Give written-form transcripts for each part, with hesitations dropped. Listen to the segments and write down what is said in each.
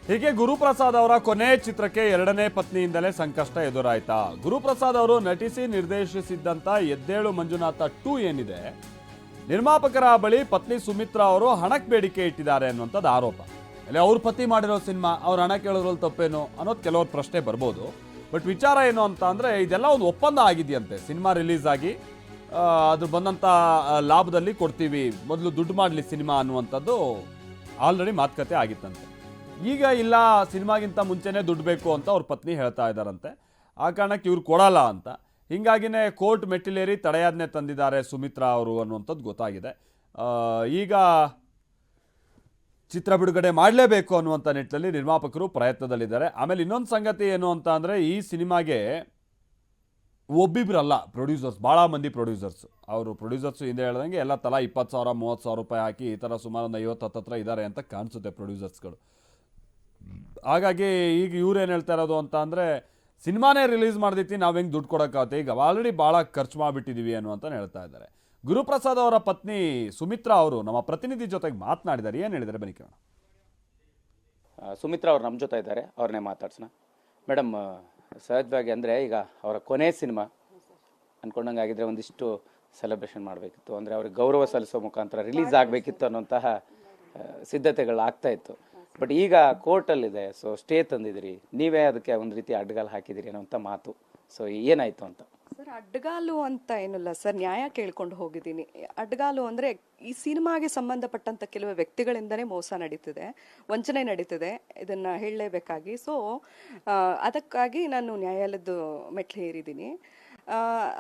ಹೀಗೆ ಗುರುಪ್ರಸಾದ್ ಅವರ ಕೊನೆ ಚಿತ್ರಕ್ಕೆ ಎರಡನೇ ಪತ್ನಿಯಿಂದಲೇ ಸಂಕಷ್ಟ ಎದುರಾಯ್ತಾ. ಗುರುಪ್ರಸಾದ್ ಅವರು ನಟಿಸಿ ನಿರ್ದೇಶಿಸಿದ್ದಂತ ಎದ್ದೇಳು ಮಂಜುನಾಥ 2 ಏನಿದೆ, ನಿರ್ಮಾಪಕರ ಬಳಿ ಪತ್ನಿ ಸುಮಿತ್ರಾ ಅವರು ಹಣಕ್ಕೆ ಬೇಡಿಕೆ ಇಟ್ಟಿದ್ದಾರೆ ಅನ್ನುವಂಥದ್ದು ಆರೋಪ. ಅಲ್ಲಿ ಅವ್ರ ಪತಿ ಮಾಡಿರೋ ಸಿನಿಮಾ ಅವ್ರ ಹಣ ಕೇಳೋದ್ರಲ್ಲಿ ತಪ್ಪೇನು ಅನ್ನೋದು ಕೆಲವ್ರ ಪ್ರಶ್ನೆ ಬರ್ಬೋದು. ಬಟ್ ವಿಚಾರ ಏನು ಅಂತ ಅಂದರೆ, ಇದೆಲ್ಲ ಒಂದು ಒಪ್ಪಂದ ಆಗಿದೆಯಂತೆ. ಸಿನಿಮಾ ರಿಲೀಸ್ ಆಗಿ ಅದು ಬಂದಂಥ ಲಾಭದಲ್ಲಿ ಕೊಡ್ತೀವಿ, ಮೊದಲು ದುಡ್ಡು ಮಾಡಲಿ ಸಿನಿಮಾ ಅನ್ನುವಂಥದ್ದು ಆಲ್ರೆಡಿ ಮಾತುಕತೆ ಆಗಿತ್ತಂತೆ. ಈಗ ಇಲ್ಲ, ಸಿನಿಮಾಗಿಂತ ಮುಂಚೆನೇ ದುಡ್ಡು ಬೇಕು ಅಂತ ಅವ್ರ ಪತ್ನಿ ಹೇಳ್ತಾ ಇದ್ದಾರಂತೆ. ಆ ಕಾರಣಕ್ಕೆ ಇವ್ರು ಕೊಡಲ್ಲ ಅಂತ. ಹೀಗಾಗಿನೇ ಕೋರ್ಟ್ ಮೆಟ್ಟಿಲೇರಿ ತಡೆಯಾಜ್ಞೆ ತಂದಿದ್ದಾರೆ ಸುಮಿತ್ರಾ ಅವರು ಅನ್ನುವಂಥದ್ದು ಗೊತ್ತಾಗಿದೆ. ಈಗ ಚಿತ್ರ ಬಿಡುಗಡೆ ಮಾಡಲೇಬೇಕು ಅನ್ನುವಂಥ ನಿಟ್ಟಿನಲ್ಲಿ ನಿರ್ಮಾಪಕರು ಪ್ರಯತ್ನದಲ್ಲಿದ್ದಾರೆ. ಆಮೇಲೆ ಇನ್ನೊಂದು ಸಂಗತಿ ಏನು ಅಂತ ಅಂದರೆ, ಈ ಸಿನಿಮಾಗೆ ಒಬ್ಬಿಬ್ರಲ್ಲ ಪ್ರೊಡ್ಯೂಸರ್ಸ್, ಭಾಳ ಮಂದಿ ಪ್ರೊಡ್ಯೂಸರ್ಸ್. ಅವರು ಪ್ರೊಡ್ಯೂಸರ್ಸು ಹಿಂದೆ ಹೇಳ್ದಂಗೆ ಎಲ್ಲ ತಲಾ 20,000 30,000 ರೂಪಾಯಿ ಹಾಕಿ ಈ ಥರ ಸುಮಾರು ಒಂದು 50 ಹತ್ರ ಇದ್ದಾರೆ ಅಂತ ಕಾಣಿಸುತ್ತೆ ಪ್ರೊಡ್ಯೂಸರ್ಸ್ಗಳು. ಹಾಗಾಗಿ ಈಗ ಇವ್ರು ಏನು ಹೇಳ್ತಾ ಇರೋದು ಅಂತ ಅಂದರೆ, ಸಿನಿಮಾನೇ ರಿಲೀಸ್ ಮಾಡ್ದೈತಿ, ನಾವು ಹೆಂಗೆ ದುಡ್ಡು ಕೊಡೋಕ್ಕಾಗುತ್ತೆ, ಈಗ ಆಲ್ರೆಡಿ ಭಾಳ ಖರ್ಚು ಮಾಡಿಬಿಟ್ಟಿದ್ದೀವಿ ಅನ್ನುವಂತ ಹೇಳ್ತಾ ಇದ್ದಾರೆ. ಗುರುಪ್ರಸಾದ್ ಅವರ ಪತ್ನಿ ಸುಮಿತ್ರಾ ಅವರು ನಮ್ಮ ಪ್ರತಿನಿಧಿ ಜೊತೆಗೆ ಮಾತನಾಡಿದ್ದಾರೆ. ಏನು ಹೇಳಿದ್ದಾರೆ ಬನ್ನಿ ಕೇಳೋಣ. ಸುಮಿತ್ರಾ ಅವ್ರು ನಮ್ಮ ಜೊತೆ ಇದ್ದಾರೆ, ಅವ್ರನ್ನೇ ಮಾತಾಡ್ಸೋಣ. ಮೇಡಮ್, ಸಹಜವಾಗಿ ಅಂದರೆ ಈಗ ಅವರ ಕೊನೆ ಸಿನಿಮಾ ಅಂದ್ಕೊಂಡಂಗೆ ಆಗಿದ್ರೆ ಒಂದಿಷ್ಟು ಸೆಲೆಬ್ರೇಷನ್ ಮಾಡಬೇಕಿತ್ತು, ಅಂದರೆ ಅವ್ರಿಗೆ ಗೌರವ ಸಲ್ಲಿಸೋ ಮುಖಾಂತರ ರಿಲೀಸ್ ಆಗಬೇಕಿತ್ತು ಅನ್ನೋಂತಹ ಸಿದ್ಧತೆಗಳು ಆಗ್ತಾ ಇತ್ತು. ಬಟ್ ಈಗ ಕೋರ್ಟಲ್ಲಿದೆ, ಸೊ ಸ್ಟೇ ತಂದಿದ್ದೀರಿ, ನೀವೇ ಅದಕ್ಕೆ ಒಂದು ರೀತಿ ಅಡ್ಡಗಾಲು ಹಾಕಿದ್ದೀರಿ ಅನ್ನೋಂಥ ಮಾತು. ಸೊ ಏನಾಯಿತು ಅಂತ ಸರ್? ಅಡ್ಡಗಾಲು ಅಂತ ಏನಿಲ್ಲ ಸರ್, ನ್ಯಾಯ ಕೇಳ್ಕೊಂಡು ಹೋಗಿದ್ದೀನಿ. ಅಡ್ಡಗಾಲು ಅಂದರೆ ಈ ಸಿನಿಮಾಗೆ ಸಂಬಂಧಪಟ್ಟಂಥ ಕೆಲವು ವ್ಯಕ್ತಿಗಳಿಂದನೇ ಮೋಸ ನಡೀತಿದೆ, ವಂಚನೆ ನಡೀತಿದೆ, ಇದನ್ನು ಹೇಳಲೇಬೇಕಾಗಿ. ಸೊ ಅದಕ್ಕಾಗಿ ನಾನು ನ್ಯಾಯಾಲಯದ ಮೆಟ್ಲು ಏರಿದ್ದೀನಿ.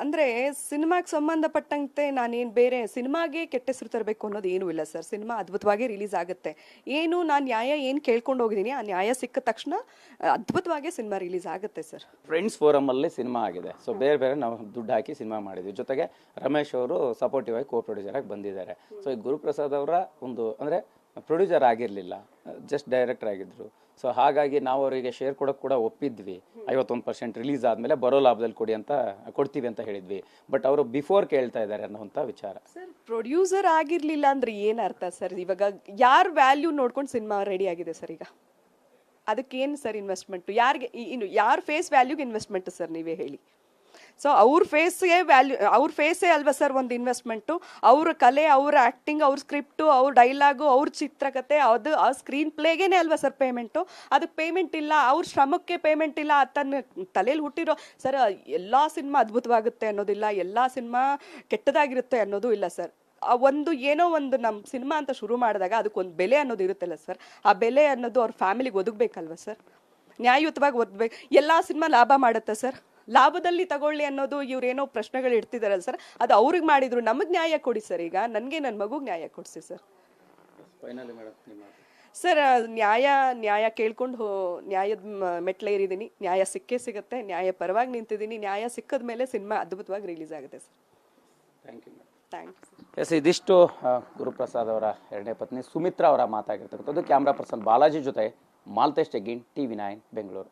ಅಂದರೆ ಸಿನಿಮಾಗೆ ಸಂಬಂಧಪಟ್ಟಂತೆ ನಾನೇನು ಬೇರೆ ಸಿನಿಮಾಗೆ ಕೆಟ್ಟ ಹೆಸರು ತರಬೇಕು ಅನ್ನೋದು ಏನೂ ಇಲ್ಲ ಸರ್. ಸಿನಿಮಾ ಅದ್ಭುತವಾಗಿ ರಿಲೀಸ್ ಆಗುತ್ತೆ. ಏನು ನಾನು ನ್ಯಾಯ ಏನು ಕೇಳ್ಕೊಂಡು ಹೋಗಿದ್ದೀನಿ, ಆ ನ್ಯಾಯ ಸಿಕ್ಕ ತಕ್ಷಣ ಅದ್ಭುತವಾಗಿ ಸಿನಿಮಾ ರಿಲೀಸ್ ಆಗುತ್ತೆ ಸರ್. ಫ್ರೆಂಡ್ಸ್ ಫೋರಮಲ್ಲಿ ಸಿನಿಮಾ ಆಗಿದೆ, ಸೊ ಬೇರೆ ಬೇರೆ ನಾವು ದುಡ್ಡು ಹಾಕಿ ಸಿನಿಮಾ ಮಾಡಿದ್ವಿ. ಜೊತೆಗೆ ರಮೇಶ್ ಅವರು ಸಪೋರ್ಟಿವ್ ಆಗಿ ಕೋ ಪ್ರೊಡ್ಯೂಸರ್ ಆಗಿ ಬಂದಿದ್ದಾರೆ. ಸೊ ಈ ಗುರುಪ್ರಸಾದ್ ಅವರ ಒಂದು ಅಂದರೆ ಪ್ರೊಡ್ಯೂಸರ್ ಆಗಿರಲಿಲ್ಲ, ಜಸ್ಟ್ ಡೈರೆಕ್ಟರ್ ಆಗಿದ್ರು. ಸೊ ಹಾಗಾಗಿ ನಾವು ಅವರಿಗೆ ಶೇರ್ ಕೊಡೋಕೆ ಕೂಡ ಒಪ್ಪಿದ್ವಿ. 51% ರಿಲೀಸ್ ಆದಮೇಲೆ ಬರೋ ಲಾಭದಲ್ಲಿ ಕೊಡ್ತೀವಿ ಅಂತ ಹೇಳಿದ್ವಿ. ಬಟ್ ಅವರು ಬಿಫೋರ್ ಕೇಳ್ತಾ ಇದ್ದಾರೆ ಅನ್ನೋಂಥ ವಿಚಾರ. ಸರ್, ಪ್ರೊಡ್ಯೂಸರ್ ಆಗಿರಲಿಲ್ಲ ಅಂದರೆ ಏನು ಅರ್ಥ ಸರ್? ಇವಾಗ ಯಾರು ವ್ಯಾಲ್ಯೂ ನೋಡ್ಕೊಂಡು ಸಿನಿಮಾ ರೆಡಿ ಆಗಿದೆ ಸರ್? ಈಗ ಅದಕ್ಕೇನು ಸರ್ ಇನ್ವೆಸ್ಟ್ಮೆಂಟು? ಯಾರಿಗೆ ಇನ್ನು ಯಾರು ಫೇಸ್ ವ್ಯಾಲ್ಯೂಗೆ ಇನ್ವೆಸ್ಟ್ಮೆಂಟು ಸರ್, ನೀವೇ ಹೇಳಿ. ಸೊ ಅವ್ರ ಫೇಸ್ಗೆ ವ್ಯಾಲ್ಯೂ, ಅವ್ರ ಫೇಸೇ ಅಲ್ವಾ ಸರ್ ಒಂದು ಇನ್ವೆಸ್ಟ್ಮೆಂಟು? ಅವ್ರ ಕಲೆ, ಅವ್ರ ಆ್ಯಕ್ಟಿಂಗ್, ಅವ್ರ ಸ್ಕ್ರಿಪ್ಟು, ಅವ್ರ ಡೈಲಾಗು, ಅವ್ರ ಚಿತ್ರಕಥೆ, ಅದು ಆ ಸ್ಕ್ರೀನ್ ಪ್ಲೇಗೇನೆ ಅಲ್ವಾ ಸರ್ ಪೇಮೆಂಟು? ಅದಕ್ಕೆ ಪೇಮೆಂಟ್ ಇಲ್ಲ, ಅವ್ರ ಶ್ರಮಕ್ಕೆ ಪೇಮೆಂಟ್ ಇಲ್ಲ. ತನ್ನ ತಲೆಯಲ್ಲಿ ಹುಟ್ಟಿರೋ ಸರ್, ಎಲ್ಲ ಸಿನಿಮಾ ಅದ್ಭುತವಾಗುತ್ತೆ ಅನ್ನೋದಿಲ್ಲ, ಎಲ್ಲ ಸಿನಿಮಾ ಕೆಟ್ಟದಾಗಿರುತ್ತೆ ಅನ್ನೋದು ಇಲ್ಲ ಸರ್. ಒಂದು ಏನೋ ಒಂದು ನಮ್ಮ ಸಿನಿಮಾ ಅಂತ ಶುರು ಮಾಡಿದಾಗ ಅದಕ್ಕೊಂದು ಬೆಲೆ ಅನ್ನೋದು ಇರುತ್ತಲ್ಲ ಸರ್. ಆ ಬೆಲೆ ಅನ್ನೋದು ಅವ್ರ ಫ್ಯಾಮಿಲಿಗೆ ಒದಗಬೇಕಲ್ವ ಸರ್? ನ್ಯಾಯಯುತವಾಗಿ ಒದಗಬೇಕು. ಎಲ್ಲ ಸಿನಿಮಾ ಲಾಭ ಮಾಡುತ್ತೆ ಸರ್, ಲಾಭದಲ್ಲಿ ತಗೊಳ್ಳಿ ಅನ್ನೋದು ಇವ್ರೇನೋ ಪ್ರಶ್ನೆಗಳು ಇಡ್ತಿದಾರಲ್ಲ ಸರ್, ಅದು ಅವ್ರಿಗೆ ಮಾಡಿದ್ರು. ನಮಗೆ ನ್ಯಾಯ ಕೊಡಿ ಸರ್. ಈಗ ನನಗೆ ನನ್ನ ಮಗುಗೆ ನ್ಯಾಯ ಕೊಡಿಸಿ ಸರ್. ಸರ್, ನ್ಯಾಯ ಕೇಳ್ಕೊಂಡು ನ್ಯಾಯದ ಮೆಟ್ಲೇರಿದ್ದೀನಿ. ನ್ಯಾಯ ಸಿಕ್ಕೇ ಸಿಗುತ್ತೆ, ನ್ಯಾಯ ಪರವಾಗಿ ನಿಂತಿದ್ದೀನಿ. ನ್ಯಾಯ ಸಿಕ್ಕದ ಮೇಲೆ ಸಿನಿಮಾ ಅದ್ಭುತವಾಗಿ ರಿಲೀಸ್ ಆಗುತ್ತೆ sir. Thank you madam. Thanks. Yes, ಇದಿಷ್ಟು ಗುರುಪ್ರಸಾದ್ ಅವರ ಎರಡನೇ ಪತ್ನಿ ಸುಮಿತ್ರಾ ಅವರ ಮಾತಾಗಿರ್ತಕ್ಕಂಥದ್ದು. ಕ್ಯಾಮ್ರಾ ಪರ್ಸನ್ ಬಾಲಾಜಿ ಜೊತೆ ಮಾಲ್ತೇಶ್ ಟೆಗ್ಗಿನ್, TV9 ಬೆಂಗಳೂರು.